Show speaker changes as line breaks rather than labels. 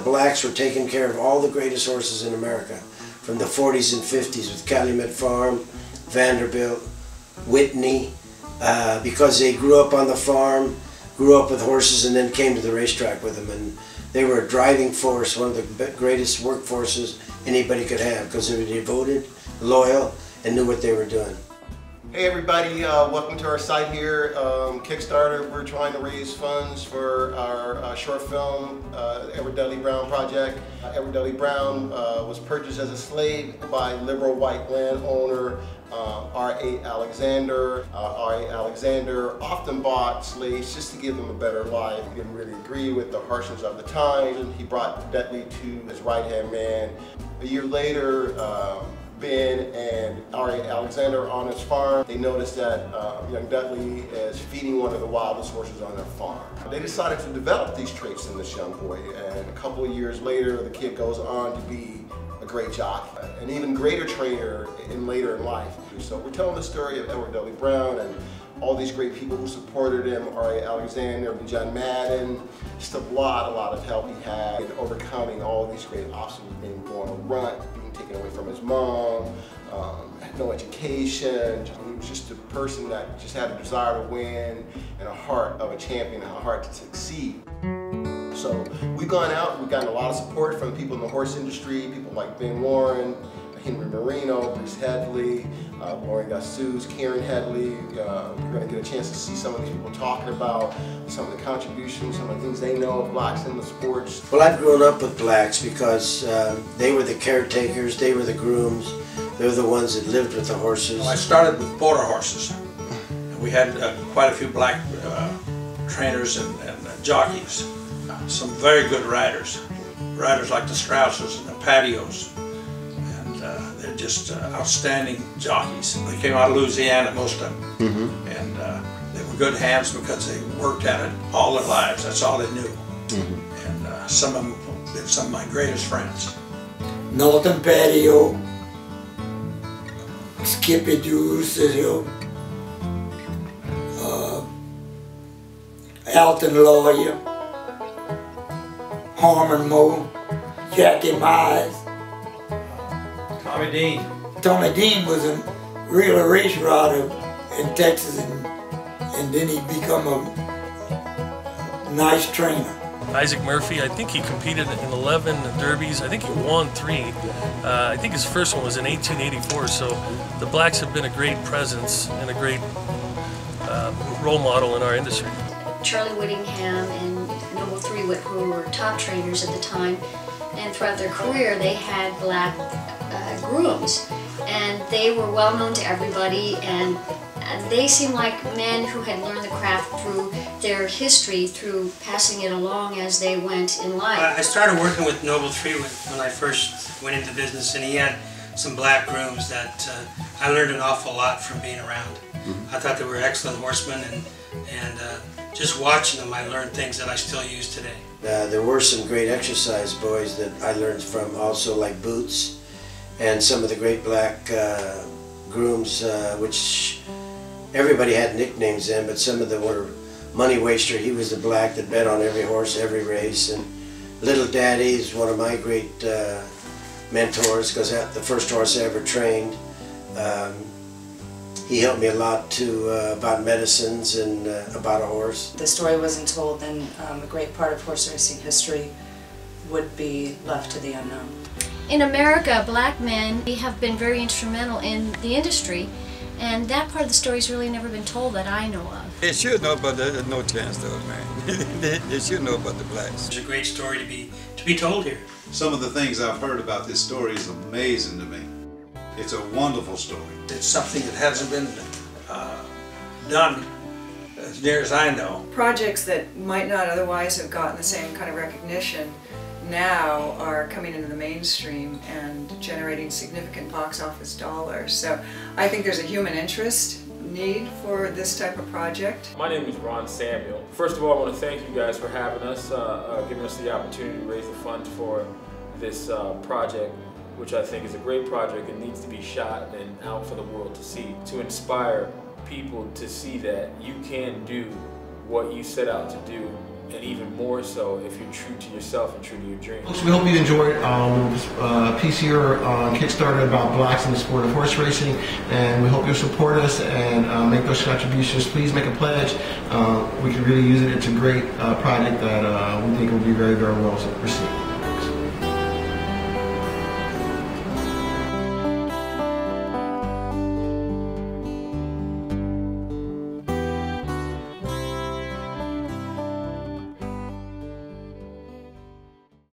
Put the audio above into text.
the blacks were taking care of all the greatest horses in America from the 40s and 50s with Calumet Farm, Vanderbilt, Whitney, because they grew up on the farm, grew up with horses, and then came to the racetrack with them. And they were a driving force, one of the greatest workforces anybody could have, because they were devoted, loyal, and knew what they were doing.
Hey everybody, welcome to our site here, Kickstarter. We're trying to raise funds for our short film, Edward Dudley Brown project. Edward Dudley Brown was purchased as a slave by liberal white landowner R.A. Alexander. R.A. Alexander often bought slaves just to give them a better life. He didn't really agree with the harshness of the time, and he brought Dudley to his right-hand man. A year later, Ben and R.A. Alexander on his farm, they noticed that young Dudley is feeding one of the wildest horses on their farm. They decided to develop these traits in this young boy, and a couple of years later, the kid goes on to be a great jockey, an even greater trainer later in life. So we're telling the story of Edward Dudley Brown and all these great people who supported him, R.A. Alexander, John Madden, just a lot of help he had in overcoming all these great obstacles, being born a runt, being taken away from his mom, had no education. He was just a person that just had a desire to win and a heart of a champion and a heart to succeed. So we've gone out, we've gotten a lot of support from people in the horse industry, people like Ben Warren, Henry Marino, Bruce Headley, Lauren Gassus, Karen Headley. You're going to get a chance to see some of these people talking about some of the contributions, some of the things they know of blacks in the sports.
Well, I've grown up with blacks because they were the caretakers, they were the grooms, they were the ones that lived with the horses.
Well, I started with border horses. We had quite a few black trainers and jockeys. Some very good riders like the Strausses and the Patios. They're just outstanding jockeys. They came out of Louisiana, most of them. And they were good hands because they worked at it all their lives. That's all they knew. And some of them have been some of my greatest friends.
Norton Patio, Skippy Deuce, Alton Lawyer, Harmon Moe, Jackie Mize.
Tommy Dean.
Tommy Dean was a real race rider in Texas, and then he become a nice trainer.
Isaac Murphy, I think he competed in 11 derbies. I think he won 3. I think his first one was in 1884, so the blacks have been a great presence and a great role model in our industry.
Charlie Whittingham and Noble Threewick, who were top trainers at the time, and throughout their career they had black grooms, and they were well known to everybody, and they seemed like men who had learned the craft through their history, through passing it along as they went in life.
I started working with Noble Threewick when I first went into business, and he had some black grooms that I learned an awful lot from being around. I thought they were excellent horsemen, and just watching them I learned things that I still use today.
There were some great exercise boys that I learned from also, like Boots, and some of the great black grooms, which everybody had nicknames then, but some of them were Money Waster. He was the black that bet on every horse, every race. And Little Daddy is one of my great mentors, because the first horse I ever trained. He helped me a lot too, about medicines and about a horse.
The story wasn't told, then a great part of horse racing history would be left to the unknown.
In America, black men have been very instrumental in the industry, and that part of the story's really never been told that I know of.
They should know, but there's no chance though, man. They should know about the blacks.
It's a great story to be told here.
Some of the things I've heard about this story is amazing to me. It's a wonderful story.
It's something that hasn't been done as near as I know.
Projects that might not otherwise have gotten the same kind of recognition now are coming into the mainstream and generating significant box office dollars. So I think there's a human interest need for this type of project.
My name is Ron Samuel. First of all, I want to thank you guys for having us, giving us the opportunity to raise the funds for this project, which I think is a great project and needs to be shot and out for the world to see, to inspire people to see that you can do what you set out to do and even more so if you're true to yourself and true to your dreams.
Folks, we hope you enjoyed a piece here on Kickstarter about blacks in the sport of horse racing, and we hope you'll support us and make those contributions. Please make a pledge. We can really use it. It's a great project that we think will be very, very well received.